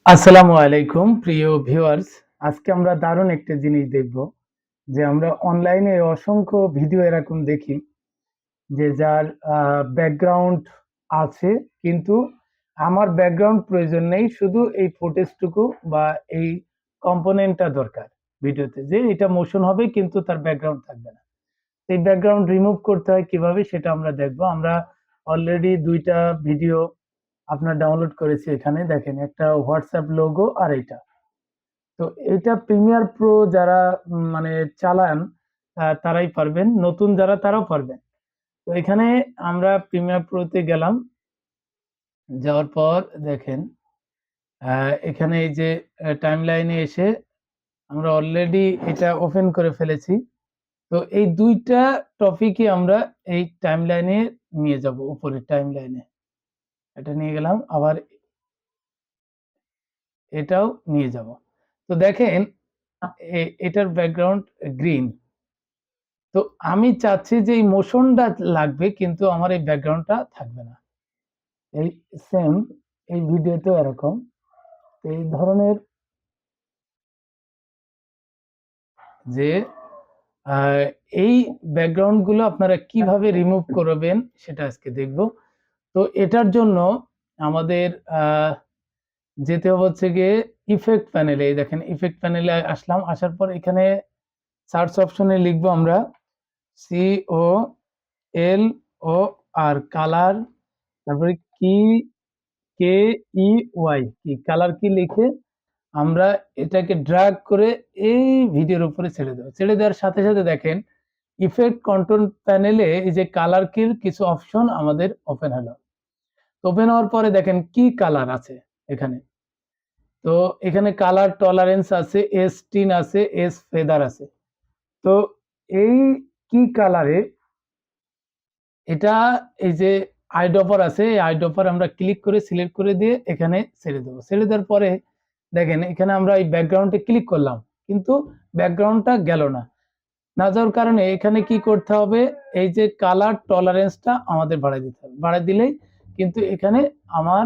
আসসালামু আলাইকুম প্রিয় ভিউয়ার্স। আজকে আমরা দারুণ একটা জিনিস দেখব যে আমরা অনলাইনে অসংখ্য ভিডিও এরকম দেখি যে যার ব্যাকগ্রাউন্ড আছে, কিন্তু আমার ব্যাকগ্রাউন্ড প্রয়োজন নেই, শুধু এই ফুটেজটুকু বা এই কম্পোনেন্টটা দরকার ভিডিওতে, যে এটা মোশন হবে কিন্তু তার ব্যাকগ্রাউন্ড থাকবে না। এই ব্যাকগ্রাউন্ড রিমুভ করতে হয় কিভাবে সেটা আমরা দেখব। আমরা অলরেডি দুইটা ভিডিও আপনার ডাউনলোড করেছি। এখানে দেখেন, একটা হোয়াটসঅ্যাপ লোগো আর এইটা। তো এটা প্রিমিয়ার প্রো যারা মানে চালান তারাই পারবেন, নতুন যারা তারাও পারবেন। তো এখানে আমরা প্রিমিয়ার প্রোতে গেলাম, যাওয়ার পর দেখেন এখানে এই যে টাইমলাইনে এসে আমরা অলরেডি এটা ওপেন করে ফেলেছি। তো এই দুইটা টপিকই আমরা এই টাইমলাইনে নিয়ে যাব, উপরে টাইমলাইনে এটা নিয়ে গেলাম, আবার এটাও নিয়ে যাব। তো দেখেন এটার ব্যাকগ্রাউন্ড গ্রিন। তো আমি চাচ্ছি যে এই মোশনটা লাগবে, কিন্তু আমার এই ব্যাকগ্রাউন্ডটা থাকবে না। এই সেম এই ভিডিওতেও এরকম। তো এই ধরনের যে আহ, এই ব্যাকগ্রাউন্ড গুলো আপনারা কিভাবে রিমুভ করবেন সেটা আজকে দেখব। তো এটার জন্য আমাদের যেতে হচ্ছে গিয়ে ইফেক্ট প্যানেলে। এই দেখেন, ইফেক্ট প্যানেলে আসলাম, আসার পর এখানে সার্চ অপশনে লিখবো আমরা COLOR কালার, তারপরে কি কে ই ওয়াই কি কালার কি লিখে আমরা এটাকে ড্র্যাগ করে এই ভিডিওর উপরে ছেড়ে দেবো। ছেড়ে দেওয়ার সাথে সাথে দেখেন ইফেক্ট কন্ট্রোল প্যানেলে এই যে কালার কির কিছু অপশন আমাদের ওপেন হলো। ওপেন হওয়ার পরে দেখেন কি কালার আছে এখানে। তো এখানে কালার টলারেন্স আছে, এস টিন আছে, এস ফেদার আছে। তো এই কি কালারে এটা এই যে আইড্রপার আছে, এই আইড্রপার আমরা ক্লিক করে সিলেক্ট করে দিয়ে এখানে ছেড়ে দেবো। ছেড়ে দেওয়ার পরে দেখেন এখানে আমরা এই ব্যাকগ্রাউন্ডে ক্লিক করলাম, কিন্তু ব্যাকগ্রাউন্ডটা গেল না। না যাওয়ার কারণে এখানে কি করতে হবে, এই যে কালার টলারেন্সটা আমাদের বাড়াই দিতে হবে। বাড়াই দিলেই কিন্তু এখানে আমার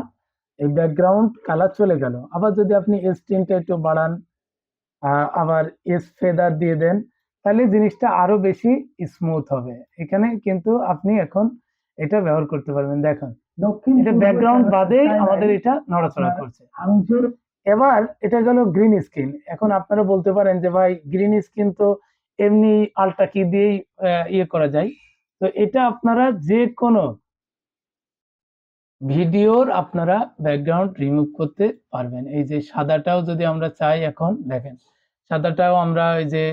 এই ব্যাকগ্রাউন্ড কালার চলে গেল। আবার যদি আপনি এস টিনটা একটু বাড়ান, আবার এস ফেদার দিয়ে দেন, তাহলে জিনিসটা আরো বেশি স্মুথ হবে। এখানে কিন্তু আপনি এখন এটা ব্যবহার করতে পারবেন। দেখেন এটা ব্যাকগ্রাউন্ড বাদে আমাদের এটা নড়াচড়া করছে। এবার এটা গেল গ্রিন স্ক্রিন। এখন আপনারা বলতে পারেন যে ভাই গ্রিন স্ক্রিন তো এমনি আল্ট্রা কি দিয়েই ইয়ে করা যায়। তো এটা আপনারা যে কোনো ভিডিওর আপনারা ব্যাকগ্রাউন্ড রিমুভ করতে পারবেন। এই যে সাদাটাও যদি আমরা চাই, এখন দেখেন সাদাটাও আমরা এই যে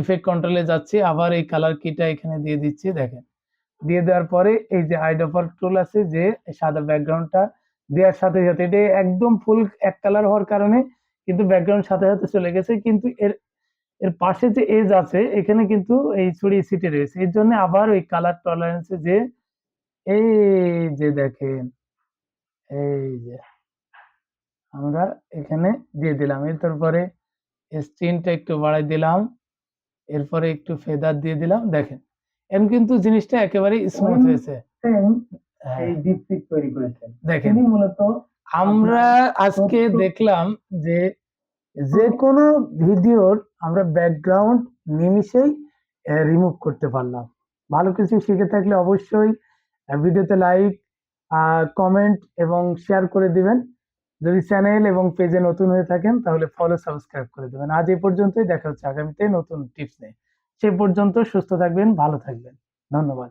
ইফেক্ট কন্ট্রোলে যাচ্ছি, আবার এই কালার কিটা এখানে দিয়ে দিচ্ছি। দেখেন দিয়ে দেওয়ার পরে এই যে আইড্রপার টুল আছে, যে সাদা ব্যাকগ্রাউন্ডটা দেওয়ার সাথে সাথে এটা একদম ফুল এক কালার হওয়ার কারণে কিন্তু ব্যাকগ্রাউন্ড সাথে সাথে চলে গেছে, কিন্তু এর এর পাশে যে এজ আছে এখানে কিন্তু এই ছড়িয়ে ছিটে রয়েছে। এর জন্য আবার ওই কালার টলারেন্সে যে এই যে দেখেন এই যে আমরা এখানে দিয়ে দিলাম। তারপরে স্ক্রিনটা একটু বাড়াই দিলাম, এরপরে একটু ফেদার দিয়ে দিলাম। দেখেন এখন কিন্তু জিনিসটা একেবারে স্মুথ হয়েছে। এই ডিপসিক তৈরি করেছেন দেখেন। মূলত আমরা আজকে দেখলাম যে যে কোনো ভিডিওর আমরা ব্যাকগ্রাউন্ড নিমিষেই রিমুভ করতে পারলাম। ভালো কিছু শিখে থাকলে অবশ্যই ভিডিওতে লাইক, কমেন্ট এবং শেয়ার করে দিবেন। যদি চ্যানেল এবং পেজে নতুন হয়ে থাকেন তাহলে ফলো সাবস্ক্রাইব করে দেবেন। আজ এই পর্যন্তই, দেখা হচ্ছে আগামীতে নতুন টিপস নিয়ে। সে পর্যন্ত সুস্থ থাকবেন, ভালো থাকবেন। ধন্যবাদ।